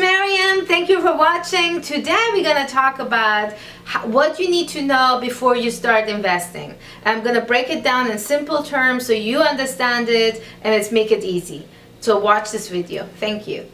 Maryam. Thank you for watching. Today we're going to talk about what you need to know before you start investing. I'm going to break it down in simple terms so you understand it and let's make it easy. So watch this video. Thank you.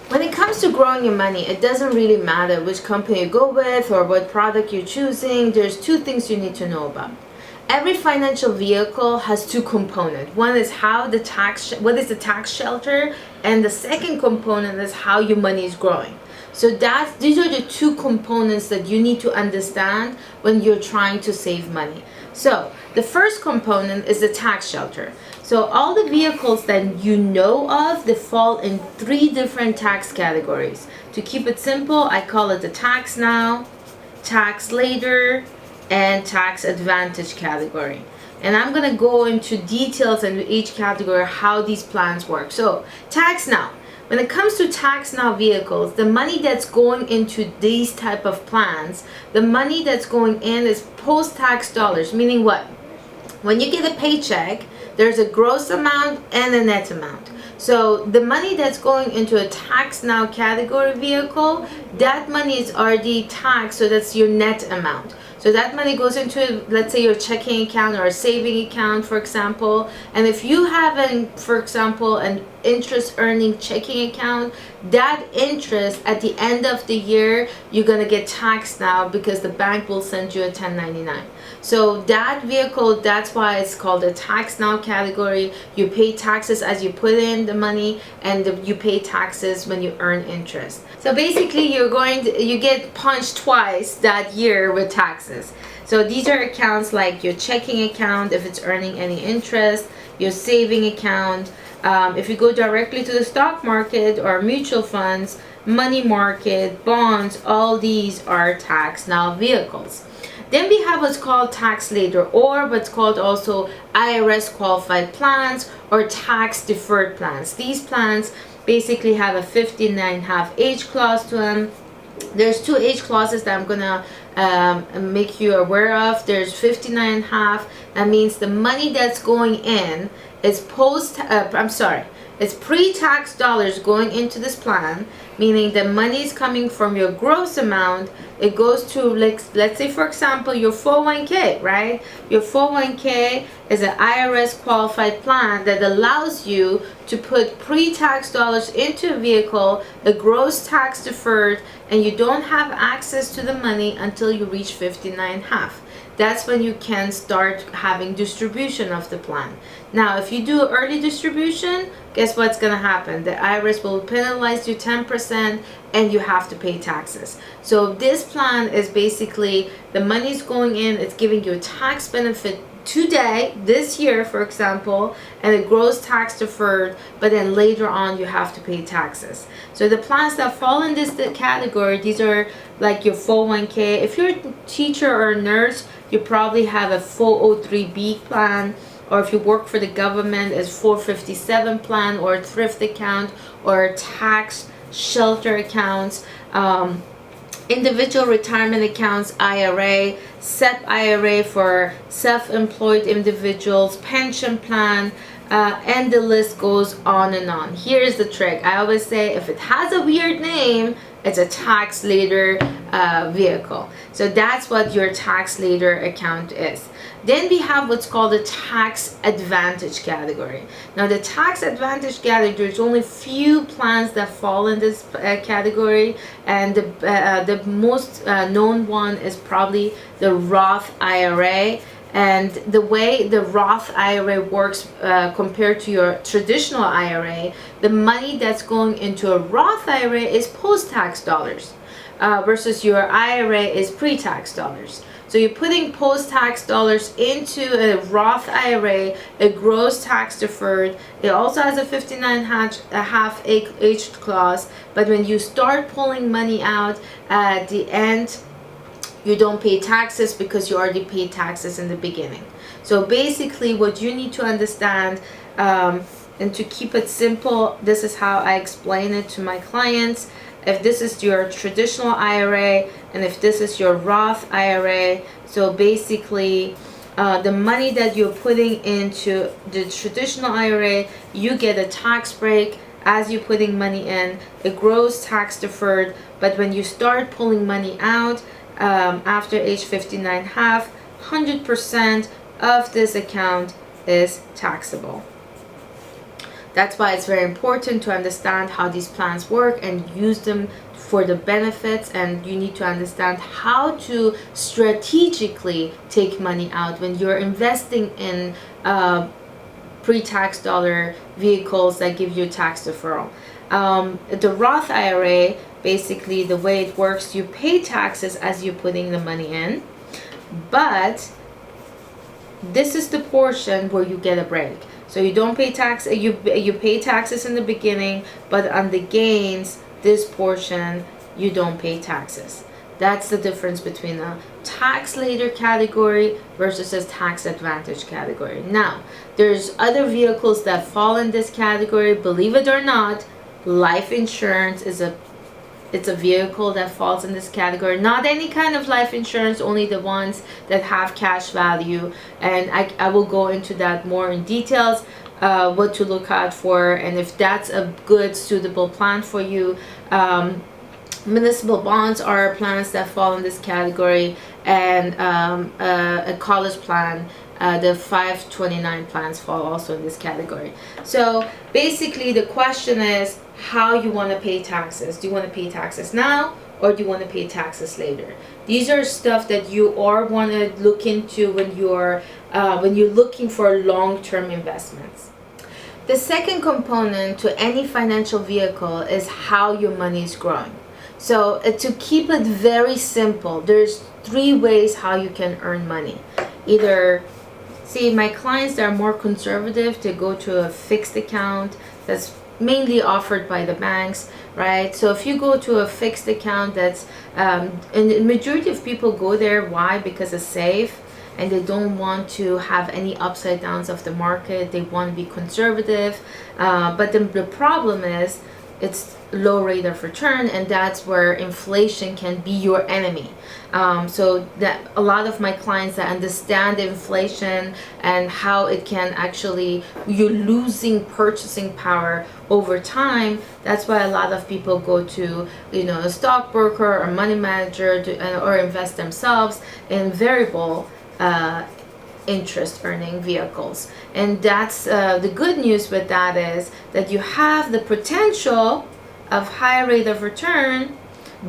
When it comes to growing your money, it doesn't really matter which company you go with or what product you're choosing. There's two things you need to know about. Every financial vehicle has two components. One is what is the tax shelter, and the second component is how your money is growing. So these are the two components that you need to understand when you're trying to save money. So the first component is the tax shelter. So all the vehicles that you know of, they fall in three different tax categories. To keep it simple, I call it the tax now, tax later, and tax advantage category. And I'm going to go into details in each category how these plans work. So tax now. When it comes to tax now vehicles, the money that's going into these type of plans, the money that's going in is post-tax dollars, meaning what? When you get a paycheck, there's a gross amount and a net amount. So the money that's going into a tax now category vehicle, that money is already taxed, so that's your net amount. So that money goes into, let's say, your checking account or a saving account, for example. And if you have, for example, an interest earning checking account, that interest at the end of the year, you're going to get taxed now because the bank will send you a 1099. So that vehicle, that's why it's called a tax now category. You pay taxes as you put in the money, and you pay taxes when you earn interest. So basically you get punched twice that year with taxes. So these are accounts like your checking account if it's earning any interest, your saving account. If you go directly to the stock market or mutual funds, money market, bonds, all these are tax now vehicles. Then we have what's called tax later, or what's called also IRS qualified plans or tax deferred plans. These plans basically have a 59.5 age clause to them. There's two age clauses that I'm gonna make you aware of. There's 59.5. That means the money that's going in is it's pre-tax dollars going into this plan, meaning the money is coming from your gross amount. It goes to, let's say, for example, your 401k, right? Your 401k is an IRS qualified plan that allows you to put pre-tax dollars into a vehicle, a gross tax deferred, and you don't have access to the money until you reach 59.5. That's when you can start having distribution of the plan. Now, if you do early distribution, guess what's going to happen? The IRS will penalize you 10% and you have to pay taxes. So this plan is basically the money's going in, it's giving you a tax benefit today, this year, for example, and a gross tax deferred, but then later on you have to pay taxes. So the plans that fall in this category, these are like your 401k. If you're a teacher or a nurse, you probably have a 403b plan, or if you work for the government, it's 457 plan, or a thrift account, or tax shelter accounts, individual retirement accounts, IRA, SEP IRA for self-employed individuals, pension plan, and the list goes on and on. Here's the trick. I always say if it has a weird name, it's a tax later vehicle. So that's what your tax later account is. Then we have what's called the tax advantage category. Now the tax advantage category, there's only few plans that fall in this category, and the most known one is probably the Roth IRA. And the way the Roth IRA works compared to your traditional IRA, the money that's going into a Roth IRA is post-tax dollars versus your IRA is pre-tax dollars. So you're putting post-tax dollars into a Roth IRA, a gross tax deferred. It also has a 59.5 age clause, but when you start pulling money out at the end, you don't pay taxes because you already paid taxes in the beginning. So basically what you need to understand, and to keep it simple, this is how I explain it to my clients. If this is your traditional IRA and if this is your Roth IRA, so basically the money that you're putting into the traditional IRA, you get a tax break as you're putting money in. It grows tax deferred, but when you start pulling money out after age 59 half, 100% of this account is taxable. That's why it's very important to understand how these plans work and use them for the benefits, and you need to understand how to strategically take money out when you're investing in pre-tax dollar vehicles that give you tax deferral. The Roth IRA, basically the way it works, you pay taxes as you're putting the money in, but this is the portion where you get a break. So you don't pay tax, you pay taxes in the beginning, but on the gains, this portion, you don't pay taxes. That's the difference between a tax later category versus a tax advantage category. Now, there's other vehicles that fall in this category. Believe it or not, life insurance is a vehicle that falls in this category. Not any kind of life insurance, only the ones that have cash value. And I will go into that more in details, what to look out for, and if that's a good, suitable plan for you. Municipal bonds are plans that fall in this category, and a college plan, the 529 plans fall also in this category. So basically the question is how you want to pay taxes. Do you want to pay taxes now, or do you want to pay taxes later? These are stuff that you are want to look into when you're looking for long-term investments. The second component to any financial vehicle is how your money is growing. So to keep it very simple, there's 3 ways how you can earn money. Either, see, my clients that are more conservative, they go to a fixed account that's mainly offered by the banks, right? So if you go to a fixed account, that's and the majority of people go there, why? Because it's safe and they don't want to have any upside downs of the market. They want to be conservative, but the problem is it's low rate of return, and that's where inflation can be your enemy. So that a lot of my clients that understand inflation and how it can actually, you're losing purchasing power over time. That's why a lot of people go to, a stockbroker or money manager or invest themselves in variable interest earning vehicles. And that's the good news with that is that you have the potential of high rate of return,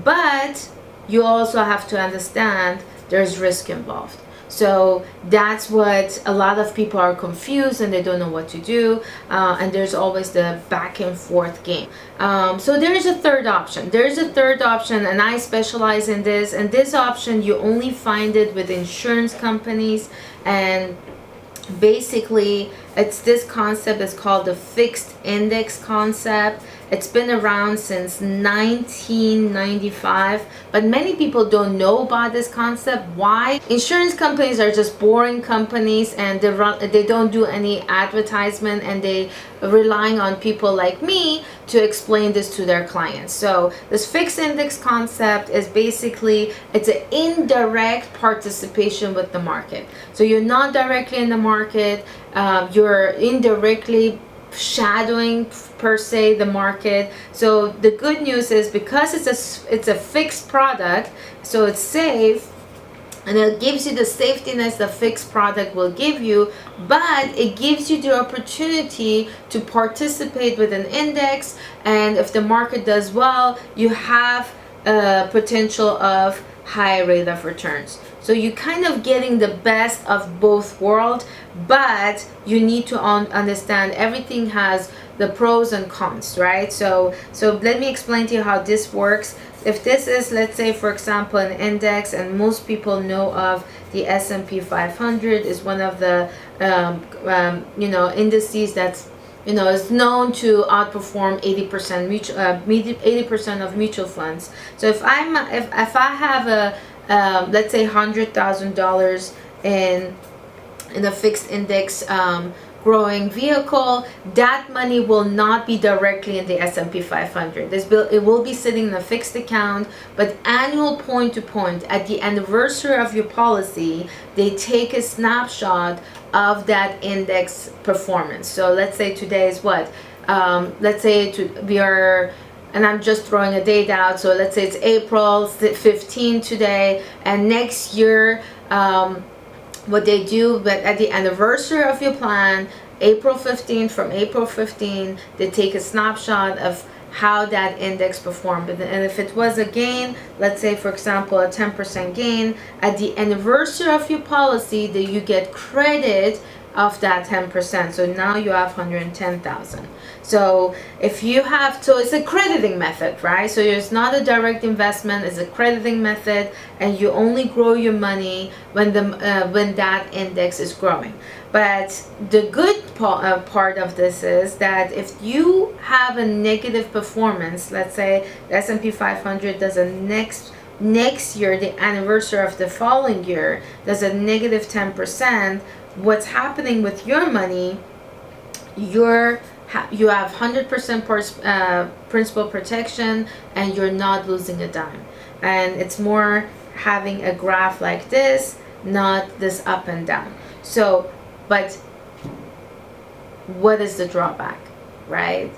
but you also have to understand there's risk involved. So that's what a lot of people are confused and they don't know what to do, and there's always the back and forth game. So there's a third option. There's a third option, and I specialize in this. And this option, you only find it with insurance companies, and basically it's this concept is called the fixed index concept. It's been around since 1995, but many people don't know about this concept. Why? Insurance companies are just boring companies, and they don't do any advertisement, and they relying on people like me to explain this to their clients. So this fixed index concept is basically, it's an indirect participation with the market. So you're not directly in the market, you're indirectly shadowing per se the market. So the good news is, because it's a fixed product, so it's safe, and it gives you the safety net the fixed product will give you, but it gives you the opportunity to participate with an index, and if the market does well, you have a potential of high rate of returns. So you're kind of getting the best of both worlds, but you need to understand everything has the pros and cons, right? So let me explain to you how this works. If this is, let's say, for example, an index, and most people know of the S&P 500 is one of the indices that's is known to outperform 80% of mutual funds. So if I have a let's say $100,000 in in a fixed index growing vehicle, that money will not be directly in the S&P 500. It will be sitting in a fixed account, but annual point to point, at the anniversary of your policy, they take a snapshot of that index performance. So let's say today is what? Let's say we are, and I'm just throwing a date out, so let's say it's April 15 today, and next year, what they do, but at the anniversary of your plan, April 15, from April 15, they take a snapshot of how that index performed. And if it was a gain, let's say for example a 10% gain, at the anniversary of your policy, that you get credit of that 10%. So now you have 110,000. So if you have, so it's a crediting method, right? So it's not a direct investment, it's a crediting method, and you only grow your money when when that index is growing. But the good part of this is that if you have a negative performance, let's say the S&P 500 does a next year, the anniversary of the following year, does a negative 10%, what's happening with your money, you have 100% principal protection, and you're not losing a dime. And it's more having a graph like this, not this up and down. So, but what is the drawback, right?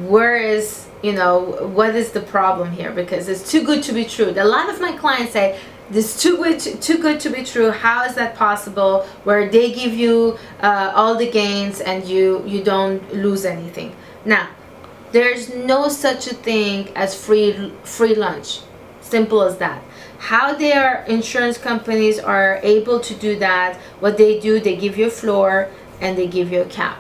Where is, what is the problem here? Because it's too good to be true. A lot of my clients say, this too good to be true. How is that possible, where they give you all the gains and you don't lose anything? Now, there's no such a thing as free lunch. Simple as that. How their insurance companies are able to do that, what they do, they give you a floor and they give you a cap.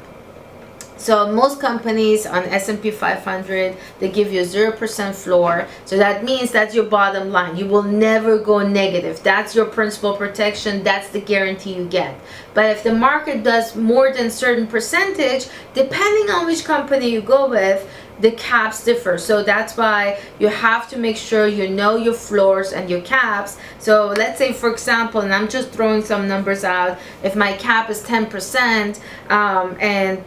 So most companies on S&P 500, they give you a 0% floor. So that means that's your bottom line. You will never go negative. That's your principal protection. That's the guarantee you get. But if the market does more than a certain percentage, depending on which company you go with, the caps differ. So that's why you have to make sure you know your floors and your caps. So let's say, for example, and I'm just throwing some numbers out, if my cap is 10%, and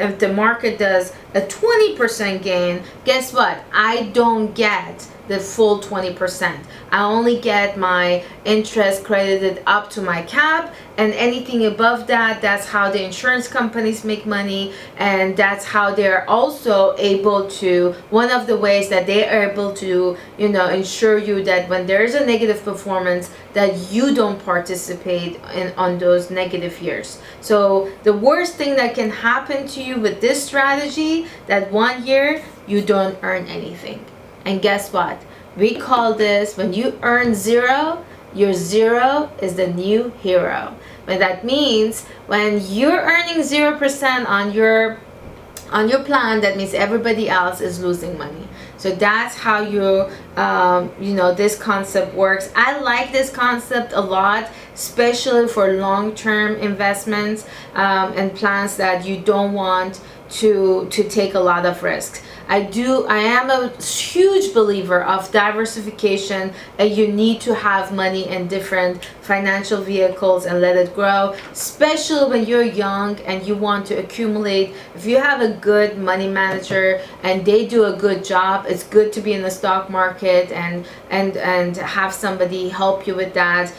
if the market does a 20% gain, guess what? I don't get the full 20%. I only get my interest credited up to my cap, and anything above that, that's how the insurance companies make money, and that's how they're also able to, one of the ways that they are able to, ensure you that when there's a negative performance, that you don't participate on those negative years. So the worst thing that can happen to you with this strategy, that 1 year you don't earn anything. And guess what? We call this, when you earn zero, your zero is the new hero. And that means when you're earning 0% on your plan, that means everybody else is losing money. So that's how this concept works. I like this concept a lot, especially for long-term investments and plans that you don't want to take a lot of risks. I am a huge believer of diversification, and you need to have money in different financial vehicles and let it grow, especially when you're young and you want to accumulate. If you have a good money manager and they do a good job, it's good to be in the stock market and have somebody help you with that.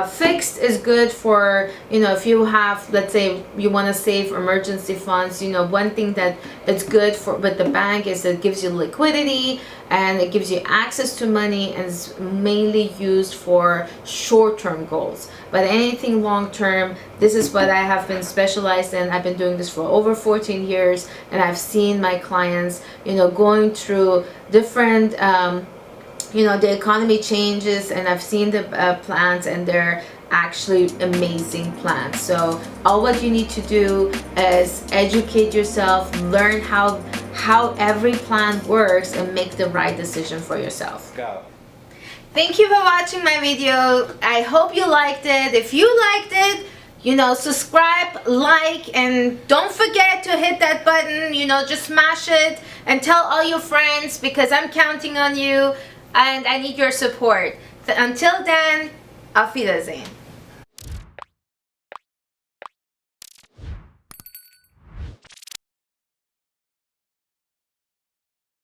Fixed is good for, if you have, let's say you want to save emergency funds. One thing that it's good for with the bank is it gives you liquidity and it gives you access to money, and is mainly used for short-term goals. But anything long-term, this is what I have been specialized in. I've been doing this for over 14 years, and I've seen my clients, going through different, the economy changes, and I've seen the plans, and they're actually amazing plans. So all what you need to do is educate yourself, learn how every plan works, and make the right decision for yourself. Go. Thank you for watching my video. I hope you liked it. If you liked it, subscribe, like, and don't forget to hit that button, just smash it and tell all your friends, because I'm counting on you and I need your support. Until then, auf Wiedersehen.